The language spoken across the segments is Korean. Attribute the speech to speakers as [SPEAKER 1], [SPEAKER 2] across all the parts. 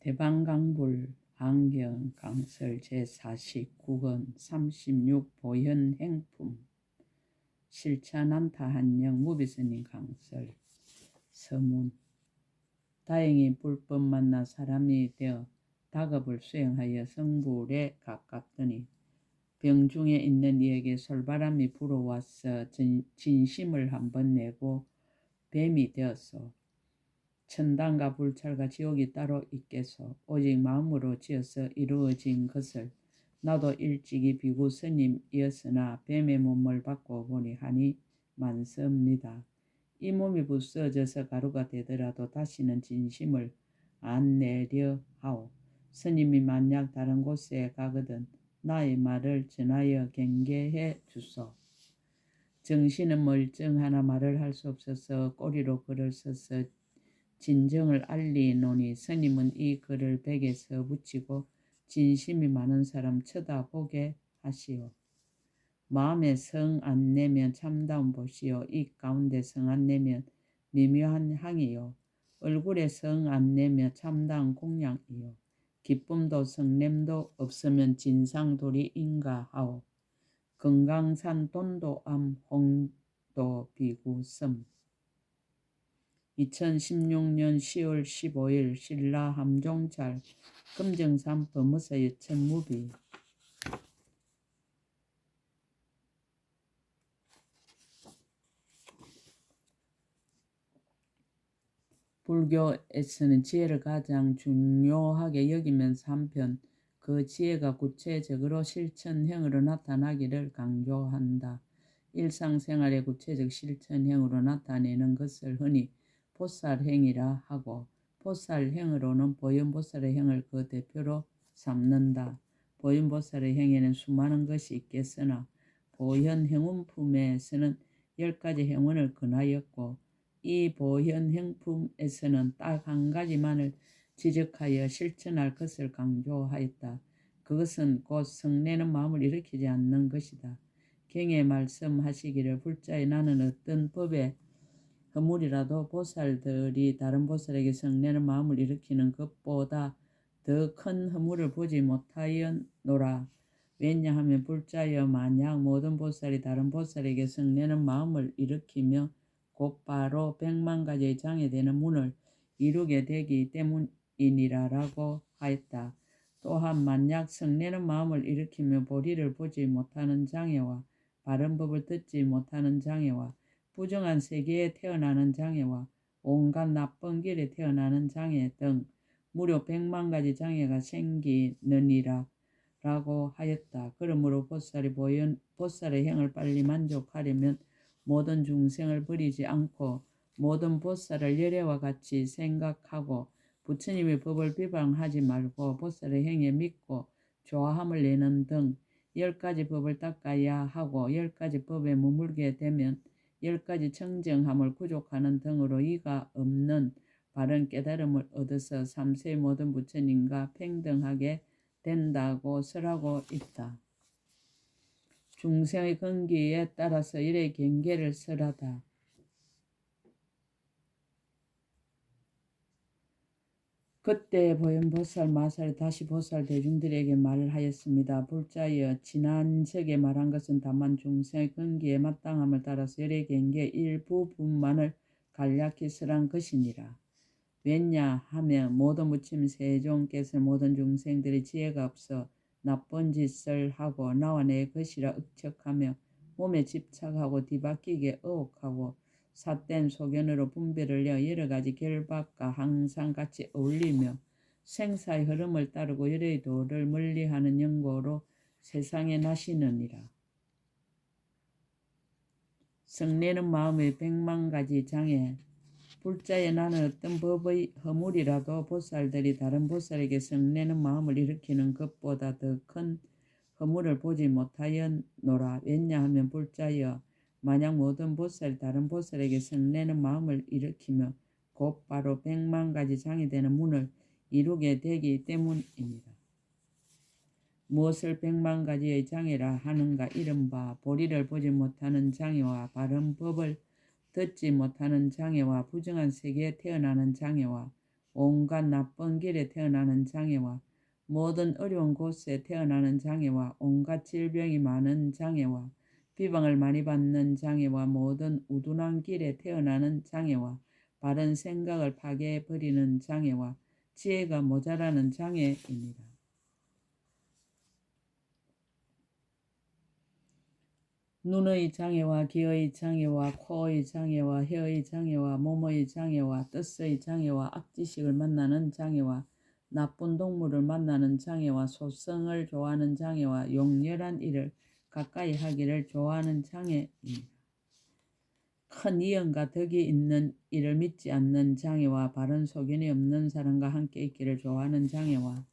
[SPEAKER 1] 대방강불 안경 강설 제49권 36 보현행품 실차난타 한영 무비스님 강설 서문. 다행히 불법 만나 사람이 되어 다급을 수행하여 성불에 가깝더니 병중에 있는 이에게 솔바람이 불어와서 진심을 한번 내고 뱀이 되었소. 천당과 불찰과 지옥이 따로 있겠소. 오직 마음으로 지어서 이루어진 것을 나도 일찍이 비구 스님이었으나 뱀의 몸을 받고 보니 한이 많습니다. 이 몸이 부서져서 가루가 되더라도 다시는 진심을 안 내려 하오. 스님이 만약 다른 곳에 가거든 나의 말을 전하여 경계해 주소. 정신은 멀쩡하나 말을 할 수 없어서 꼬리로 글을 써서 진정을 알리노니 스님은 이 글을 벽에서 붙이고 진심이 많은 사람 쳐다보게 하시오. 마음에 성 안 내면 참다운 보시오. 이 가운데 성 안 내면 미묘한 향이요. 얼굴에 성 안 내며 참다운 공양이요. 기쁨도 성냄도 없으면 진상돌이 인가하오. 금강산 돈도암 홍도 비구섬 2016년 10월 15일 신라 함종찰 금정산 범어서의 천무비. 불교에서는 지혜를 가장 중요하게 여기면서 한편 그 지혜가 구체적으로 실천행으로 나타나기를 강조한다. 일상생활의 구체적 실천행으로 나타내는 것을 흔히 보살행이라 하고 보살행으로는 보현보살의 행을 그 대표로 삼는다. 보현보살의 행에는 수많은 것이 있겠으나 보현행운품에서는 10가지 행운을 권하였고 이 보현행품에서는 딱 한 가지만을 지적하여 실천할 것을 강조하였다. 그것은 곧 성내는 마음을 일으키지 않는 것이다. 경에 말씀하시기를 불자에 나는 어떤 법의 허물이라도 보살들이 다른 보살에게 성내는 마음을 일으키는 것보다 더 큰 허물을 보지 못하였노라. 왜냐하면 불자여 만약 모든 보살이 다른 보살에게 성내는 마음을 일으키며 곧바로 100만가지의 장애되는 문을 이루게 되기 때문이니라라고 하였다. 또한 만약 성내는 마음을 일으키며 보리를 보지 못하는 장애와 바른 법을 듣지 못하는 장애와 부정한 세계에 태어나는 장애와 온갖 나쁜 길에 태어나는 장애 등 무려 100만가지 장애가 생기느니라 라고 하였다. 그러므로 보살의 행을 빨리 만족하려면 모든 중생을 버리지 않고 모든 보살을 열애와 같이 생각하고 부처님의 법을 비방하지 말고 보살의 행에 믿고 좋아함을 내는 등 10가지 법을 닦아야 하고 10가지 법에 머물게 되면 10가지 청정함을 구족하는 등으로 이가 없는 바른 깨달음을 얻어서 3세의 모든 부처님과 평등하게 된다고 설하고 있다. 중생의 근기에 따라서 일의 경계를 설하다. 그때 보현보살 마살이 다시 보살 대중들에게 말을 하였습니다. 불자여 지난적에 말한 것은 다만 중생의 근기에 마땅함을 따라서 일의 경계 일부분만을 간략히 설한 것이니라. 왜냐하면 모든 부처님 세종께서 모든 중생들이 지혜가 없어 나쁜 짓을 하고 나와 내 것이라 억척하며 몸에 집착하고 뒤바뀌게 의혹하고 삿된 소견으로 분별을 내어 여러가지 결박과 항상 같이 어울리며 생사의 흐름을 따르고 열의 도를 멀리하는 연고로 세상에 나시느니라. 성내는 마음의 100만가지 장애. 불자에 나는 어떤 법의 허물이라도 보살들이 다른 보살에게 성내는 마음을 일으키는 것보다 더 큰 허물을 보지 못하였노라. 왜냐하면 불자여 만약 모든 보살이 다른 보살에게 성내는 마음을 일으키며 곧바로 100만가지 장애되는 문을 이루게 되기 때문입니다. 무엇을 100만가지의 장애라 하는가? 이른바 보리를 보지 못하는 장애와 바른 법을 듣지 못하는 장애와 부정한 세계에 태어나는 장애와 온갖 나쁜 길에 태어나는 장애와 모든 어려운 곳에 태어나는 장애와 온갖 질병이 많은 장애와 비방을 많이 받는 장애와 모든 우둔한 길에 태어나는 장애와 바른 생각을 파괴해버리는 장애와 지혜가 모자라는 장애입니다. 눈의 장애와 귀의 장애와 코의 장애와 혀의 장애와 몸의 장애와 뜻의 장애와 악지식을 만나는 장애와 나쁜 동물을 만나는 장애와 소성을 좋아하는 장애와 용렬한 일을 가까이 하기를 좋아하는 장애입니다. 큰 이연과 덕이 있는 일을 믿지 않는 장애와 바른 소견이 없는 사람과 함께 있기를 좋아하는 장애와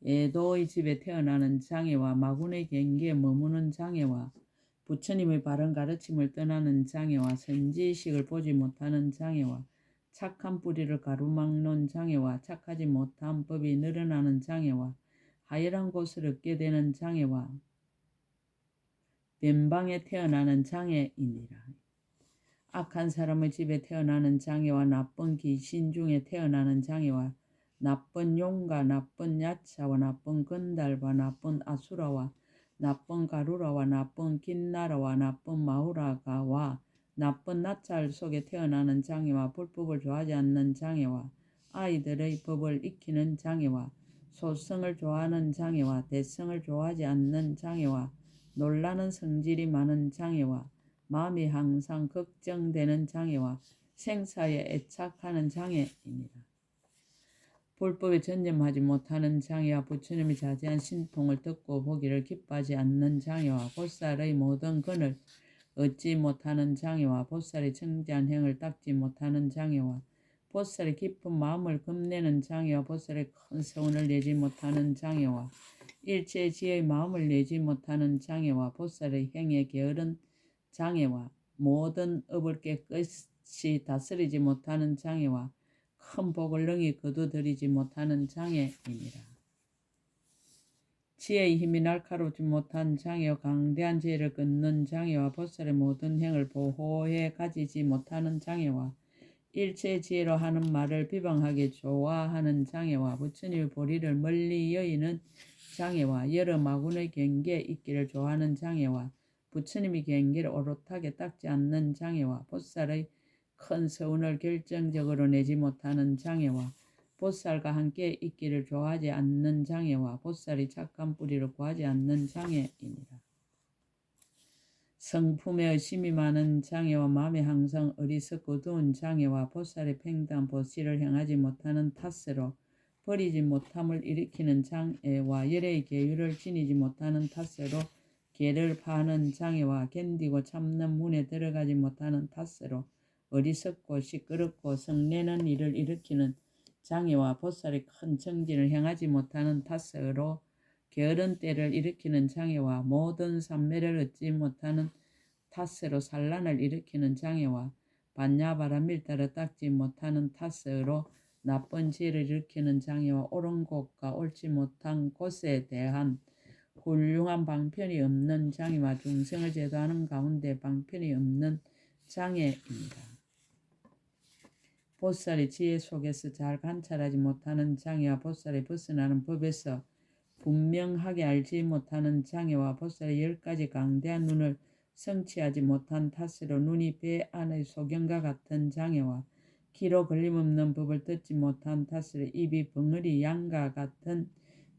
[SPEAKER 1] 애도의 집에 태어나는 장애와 마군의 경계에 머무는 장애와 부처님의 바른 가르침을 떠나는 장애와 선지식을 보지 못하는 장애와 착한 뿌리를 가로막는 장애와 착하지 못한 법이 늘어나는 장애와 하열한 곳을 얻게 되는 장애와 변방에 태어나는 장애이니라. 악한 사람의 집에 태어나는 장애와 나쁜 귀신 중에 태어나는 장애와 나쁜 용과 나쁜 야차와 나쁜 건달과 나쁜 아수라와 나쁜 가루라와 나쁜 긴나라와 나쁜 마후라가와 나쁜 나찰 속에 태어나는 장애와 불법을 좋아하지 않는 장애와 아이들의 법을 익히는 장애와 소성을 좋아하는 장애와 대성을 좋아하지 않는 장애와 놀라는 성질이 많은 장애와 마음이 항상 걱정되는 장애와 생사에 애착하는 장애입니다. 불법에 전념하지 못하는 장애와 부처님이 자제한 신통을 듣고 보기를 기뻐하지 않는 장애와 보살의 모든 근을 얻지 못하는 장애와 보살의 청지한 행을 닦지 못하는 장애와 보살의 깊은 마음을 겁내는 장애와 보살의 큰 서운을 내지 못하는 장애와 일체 지혜의 마음을 내지 못하는 장애와 보살의 행에 게으른 장애와 모든 업을 깨끗이 다스리지 못하는 장애와 큰 복을 능히 거두들이지 못하는 장애입니다. 지혜의 힘이 날카롭지 못한 장애와 강대한 지혜를 끊는 장애와 보살의 모든 행을 보호해 가지지 못하는 장애와 일체 지혜로 하는 말을 비방하기 좋아하는 장애와 부처님의 보리를 멀리 여의는 장애와 여러 마군의 경계에 있기를 좋아하는 장애와 부처님의 경계를 오롯하게 닦지 않는 장애와 보살의 큰 서운을 결정적으로 내지 못하는 장애와 보살과 함께 있기를 좋아하지 않는 장애와 보살이 착한 뿌리를 구하지 않는 장애입니다. 성품에 의심이 많은 장애와 마음에 항상 어리석고 어두운 장애와 보살의 평등한 보시를 행하지 못하는 탓으로 버리지 못함을 일으키는 장애와 열의 계율을 지니지 못하는 탓으로 계를 파하는 장애와 견디고 참는 문에 들어가지 못하는 탓으로 어리석고 시끄럽고 성내는 일을 일으키는 장애와 보살의 큰 정진을 행하지 못하는 탓으로 게으른 때를 일으키는 장애와 모든 삼매를 얻지 못하는 탓으로 산란을 일으키는 장애와 반야바람일 따라 닦지 못하는 탓으로 나쁜 지혜를 일으키는 장애와 옳은 곳과 옳지 못한 곳에 대한 훌륭한 방편이 없는 장애와 중생을 제도하는 가운데 방편이 없는 장애입니다. 보살의 지혜 속에서 잘 관찰하지 못하는 장애와 보살의 벗어나는 법에서 분명하게 알지 못하는 장애와 보살의 10가지 강대한 눈을 성취하지 못한 탓으로 눈이 배 안의 소경과 같은 장애와 귀로 걸림없는 법을 듣지 못한 탓으로 입이 벙어리 양과 같은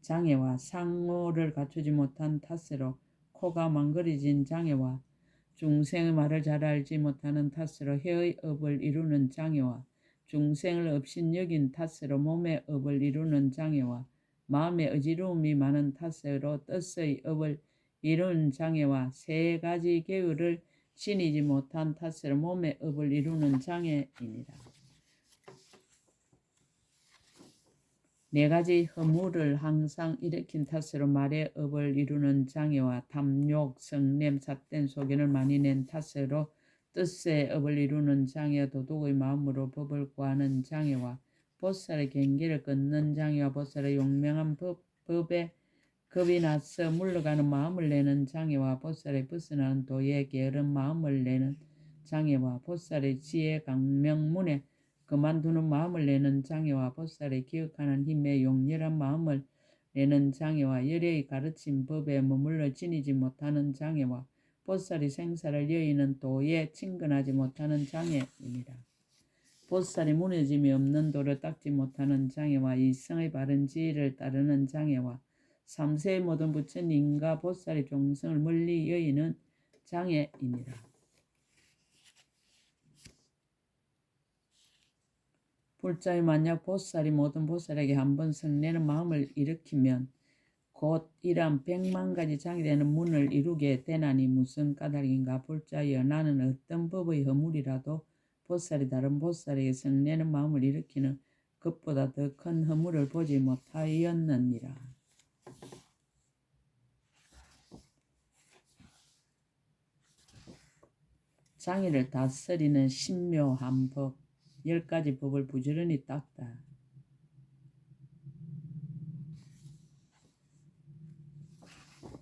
[SPEAKER 1] 장애와 상호를 갖추지 못한 탓으로 코가 망그러진 장애와 중생의 말을 잘 알지 못하는 탓으로 혀의 업을 이루는 장애와 중생을 업신여긴 탓으로 몸의 업을 이루는 장애와 마음의 어지러움이 많은 탓으로 뜻의 업을 이루는 장애와 3가지 계율을 지니지 못한 탓으로 몸의 업을 이루는 장애입니다. 4가지 허물을 항상 일으킨 탓으로 말의 업을 이루는 장애와 탐욕, 성냄, 삿된 소견을 많이 낸 탓으로 뜻의 업을 이루는 장애와 도둑의 마음으로 법을 구하는 장애와 보살의 경계를 끊는 장애와 보살의 용맹한 법에 겁이 나서 물러가는 마음을 내는 장애와 보살의 벗어나는 도에 게으른 마음을 내는 장애와 보살의 지혜 강명문에 그만두는 마음을 내는 장애와 보살의 기억하는 힘에 용렬한 마음을 내는 장애와 열애의 가르친 법에 머물러 지니지 못하는 장애와 보살이 생사를 여의는 도에 친근하지 못하는 장애입니다. 보살이 무너짐이 없는 도를 닦지 못하는 장애와 이성의 바른 지혜를 따르는 장애와 삼세의 모든 부처님과 보살의 종성을 멀리 여의는 장애입니다. 불자의 만약 보살이 모든 보살에게 한번 성내는 마음을 일으키면 곧 이란 100만 가지 장애되는 문을 이루게 되나니 무슨 까닭인가. 불자여 나는 어떤 법의 허물이라도 보살이 다른 보살에게 성내는 마음을 일으키는 것보다 더 큰 허물을 보지 못하였느니라. 장애를 다스리는 신묘한 법 10가지 법을 부지런히 닦다.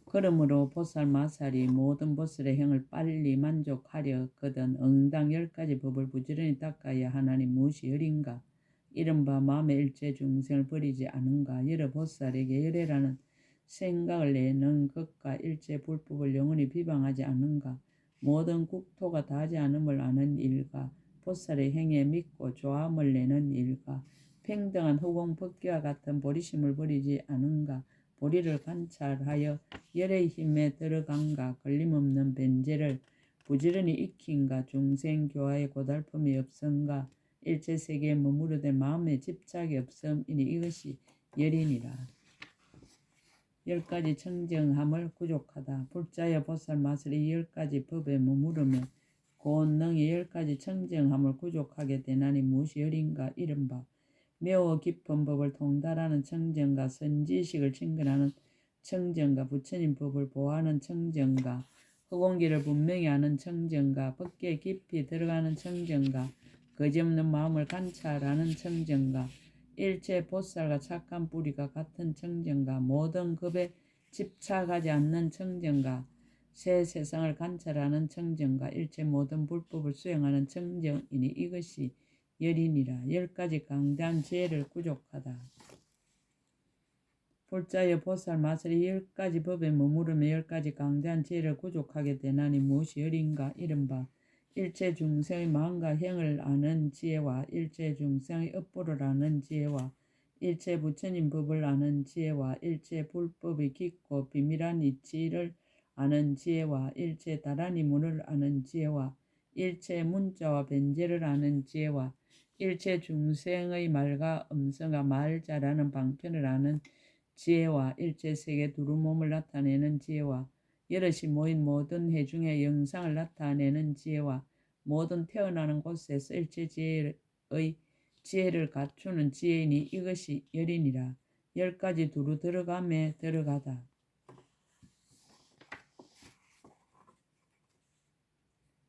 [SPEAKER 1] 그러므로 보살 마살이 모든 보살의 행을 빨리 만족하려거든 응당 10가지 법을 부지런히 닦아야 하나니 무엇이 열인가. 이른바 마음의 일체 중생을 버리지 않은가. 여러 보살에게 열애라는 생각을 내는 것과 일체 불법을 영원히 비방하지 않은가. 모든 국토가 다하지 않음을 아는 일과 보살의 행에 믿고 좋아함을 내는 일과 평등한 허공 법기와 같은 보리심을 버리지 않은가. 보리를 관찰하여 열의 힘에 들어간가. 걸림없는 변제를 부지런히 익힌가. 중생교화에 고달픔이 없은가. 일체세계에 머무르되 마음에 집착이 없음이니 이것이 열이니라. 10가지 청정함을 구족하다. 불자여 보살 마술이 10가지 법에 머무르며 곧 능히 10가지 청정함을 구족하게 되나니 무엇이 열인가. 이른바 매우 깊은 법을 통달하는 청정가, 선지식을 친근하는 청정가, 부처님 법을 보호하는 청정가, 허공기를 분명히 아는 청정가, 법계에 깊이 들어가는 청정가, 거짓없는 마음을 관찰하는 청정가, 일체 보살과 착한 뿌리가 같은 청정가, 모든 법에 집착하지 않는 청정가, 새 세상을 관찰하는 청정가, 일체 모든 불법을 수행하는 청정이니 이것이 열이니라. 10가지 강대한 지혜를 구족하다. 불자여 보살 마술이 10가지 법에 머무르며 10가지 강대한 지혜를 구족하게 되나니 무엇이 열인가. 이른바 일체 중생의 마음과 행을 아는 지혜와 일체 중생의 업보를 아는 지혜와 일체 부처님 법을 아는 지혜와 일체 불법의 깊고 비밀한 이치를 아는 지혜와 일체 다란히 문을 아는 지혜와 일체 문자와 변제를 아는 지혜와 일체 중생의 말과 음성과 말 잘하는 방편을 아는 지혜와 일체 세계 두루몸을 나타내는 지혜와 여럿이 모인 모든 해중의 영상을 나타내는 지혜와 모든 태어나는 곳에서 일체 지혜의 지혜를 갖추는 지혜이니 이것이 열이니라. 10가지 두루 들어가매 들어가다.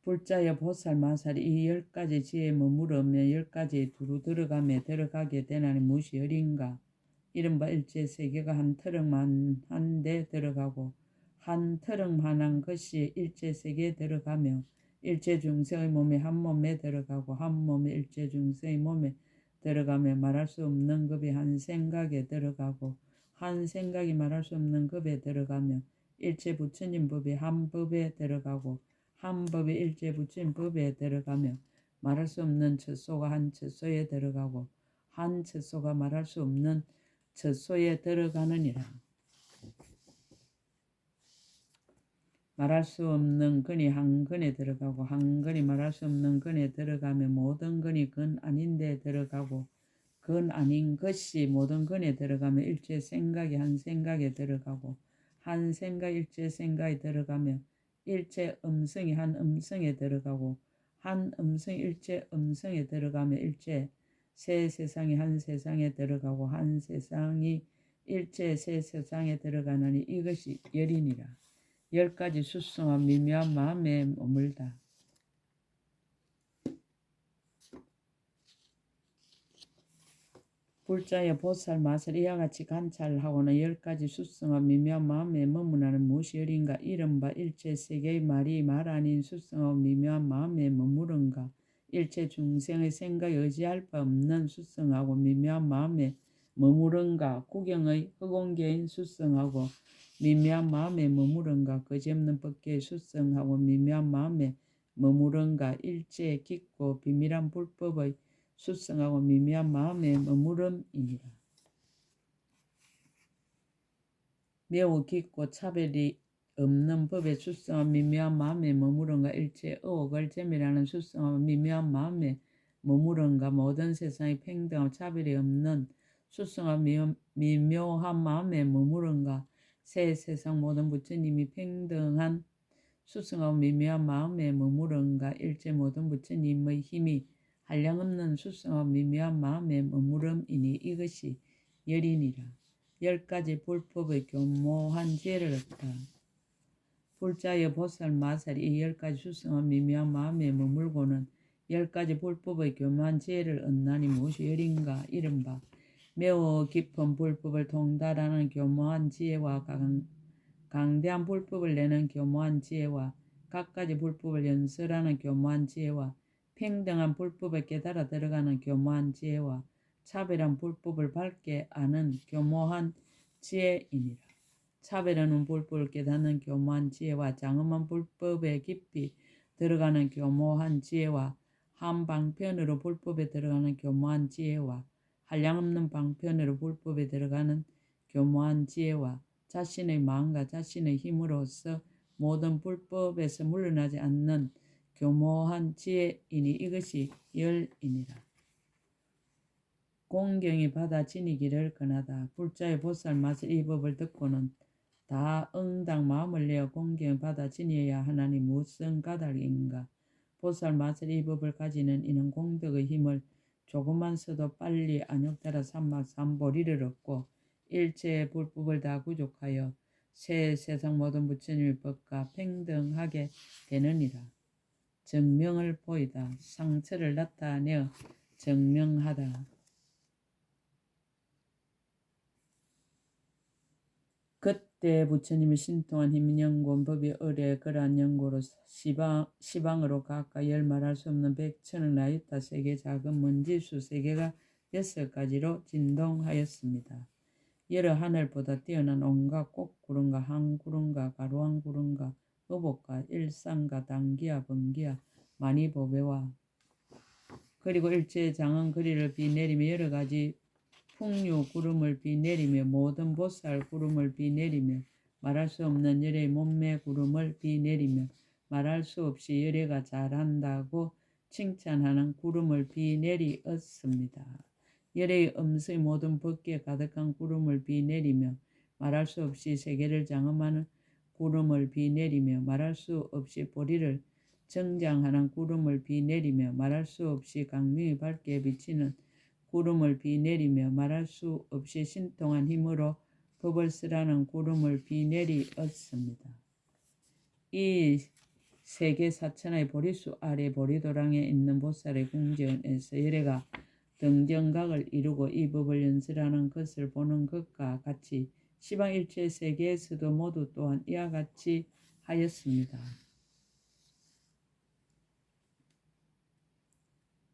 [SPEAKER 1] 불자여 보살 마살이 이 10가지 지혜에 머무르며 10가지 두루 들어가매 들어가게 되나니 무엇이 열인가. 이른바 일체 세계가 한 터럭만 한 데 들어가고 한 터럭만한 것이 일체 세계에 들어가며 일체 중생의 몸에 한 몸에 들어가고 한 몸에 일체 중생의 몸에 들어가며 말할 수 없는 급이 한 생각에 들어가고 한 생각이 말할 수 없는 급에 들어가며 일체 부처님 법이 한 법에 들어가고 한 법이 일체 부처님 법에 들어가며 말할 수 없는 처소가 한 처소에 들어가고 한 처소가 말할 수 없는 처소에 들어가느니라. 말할 수 없는 근이 한 근에 들어가고 한 근이 말할 수 없는 근에 들어가며 모든 근이 근 아닌 데 들어가고 근 아닌 것이 모든 근에 들어가며 일체 생각이 한 생각에 들어가고 한 생각 일체 생각에 들어가며 일체 음성이 한 음성에 들어가고 한 음성이 일체 음성에 들어가며 일체 새 세상이 한 세상에 들어가고 한 세상이 일체 새 세상에 들어가느니 이것이 열이니라. 10가지 수승와 미묘한 마음에 머물다. 불자여 보살 맛을 이와 같이 관찰하고는 10가지 수승와 미묘한 마음에 머무나는 무엇이 열인가. 이른바 일체 세계의 말이 말 아닌 수승와 미묘한 마음에 머무른가. 일체 중생의 생각에 의지할 바 없는 수성하고 미묘한 마음에 머무른가 구경의 허공계인 수성하고 미묘한 마음에 머무른가 거지없는 법계의 수성하고 미묘한 마음에 머무른가 일체 깊고 비밀한 불법의 수성하고 미묘한 마음에 머무름이니라. 매우 깊고 차별이 없는 법의 수성한 미묘한 마음에 머무른가 일체 의혹을 재미라는 수성한 미묘한 마음에 머무른가 모든 세상의 평등하고 차별이 없는 수성한 미묘한 마음에 머무른가 새 세상 모든 부처님이 평등한 수성하고 미묘한 마음에 머무른가 일체 모든 부처님의 힘이 한량없는 수성하고 미묘한 마음에 머무름이니 이것이 열이니라. 10가지 불법의 교모한 지혜를 얻다. 불자여 보살 마살이 이 10가지 수성한 미묘한 마음에 머물고는 10가지 불법의 교모한 지혜를 얻나니 무엇이 열인가 이른바 매우 깊은 불법을 통달하는 교모한 지혜와 강대한 불법을 내는 교모한 지혜와 각가지 불법을 연설하는 교모한 지혜와 평등한 불법을 깨달아 들어가는 교모한 지혜와 차별한 불법을 밝게 아는 교모한 지혜이니라. 차별하는 불법을 깨닫는 교모한 지혜와 장엄한 불법에 깊이 들어가는 교모한 지혜와 한 방편으로 불법에 들어가는 교모한 지혜와 한량없는 방편으로 불법에 들어가는 교모한 지혜와 자신의 마음과 자신의 힘으로서 모든 불법에서 물러나지 않는 교모한 지혜이니 이것이 열이니라. 공경이 받아 지니기를 권하다. 불자의 보살 맛을 이 법을 듣고는 다 응당 마음을 내어 공경을 받아 지니어야 하나니 무슨 까닭인가. 보살 맛을 이 법을 가지는 이는 공덕의 힘을 조금만 써도 빨리 안욕따라 삼보리를 얻고 일체의 불법을 다 구족하여 새 세상 모든 부처님의 법과 평등하게 되느니라. 정명을 보이다. 상처를 나타내어 정명하다. 그때 부처님이 신통한 힘연고원 법이 의뢰 그러한 연고로 시방으로 각각 열 말할 수 없는 백천억 나유타 세계 작은 먼지수 세계가 6가지로 진동하였습니다. 여러 하늘보다 뛰어난 온갖 꽃구름과 항구름과 가로항구름과 의복과 일상과 당기와 번기와 만이보배와 그리고 일체의 장은 거리를 비내리며 여러 가지 풍류 구름을 비내리며 모든 보살 구름을 비내리며 말할 수 없는 열의 몸매 구름을 비내리며 말할 수 없이 열애가 잘한다고 칭찬하는 구름을 비내리었습니다. 열애의 음수의 모든 법기에 가득한 구름을 비내리며 말할 수 없이 세계를 장엄하는 구름을 비내리며 말할 수 없이 보리를 정장하는 구름을 비내리며 말할 수 없이 강명이 밝게 비치는 구름을 비내리며 말할 수 없이 신통한 힘으로 법을 쓰라는 구름을 비내리었습니다. 이 세계 사천하의 보리수 아래 보리도랑에 있는 보살의 궁전에서 열애가 등정각을 이루고 이 법을 연설하는 것을 보는 것과 같이 시방일체 세계에서도 모두 또한 이와 같이 하였습니다.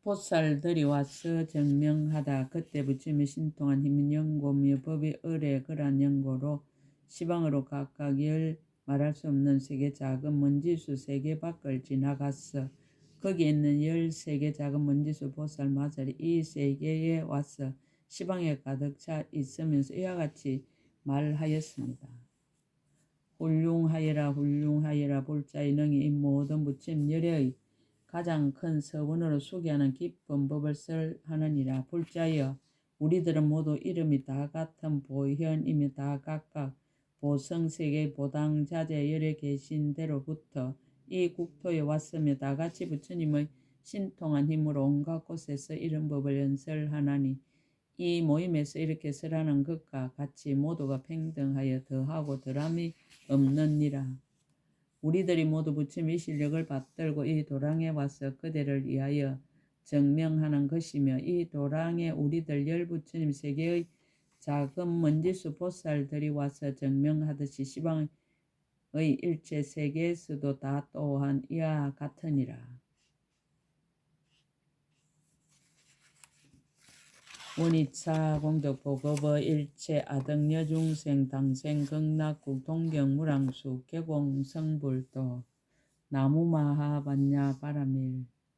[SPEAKER 1] 보살들이 와서 정명하다. 그때 부처님의 신통한 힘은 연고며 법이 의뢰 그러한 연고로 시방으로 각각 열 말할 수 없는 세계 작은 먼지수 세계 밖을 지나갔어. 거기 있는 13개 작은 먼지수 보살 마살이 이 세계에 와서 시방에 가득 차 있으면서 이와 같이 말하였습니다. 훌륭하여라 훌륭하여라 불자의 능히 이 모든 부처님 열애의 가장 큰 서원으로 수기하는 깊은 법을 설하느니라. 불자여 우리들은 모두 이름이 다 같은 보현이며 다 각각 보성세계의 보당자재 열에 계신 대로부터 이 국토에 왔으며 다같이 부처님의 신통한 힘으로 온갖 곳에서 이런 법을 연설하나니 이 모임에서 이렇게 설하는 것과 같이 모두가 평등하여 더하고 덜함이 없느니라. 우리들이 모두 부처님의 실력을 받들고 이 도랑에 와서 그대를 위하여 정명하는 것이며 이 도랑에 우리들 열부처님 세계의 작은 먼지수 보살들이 와서 정명하듯이 시방의 일체 세계에서도 다 또한 이와 같으니라. 원이차 공덕 보급어 일체 아등여 중생 당생 극락국 동경 무랑수 개공 성불도 나무마하 반야 바라밀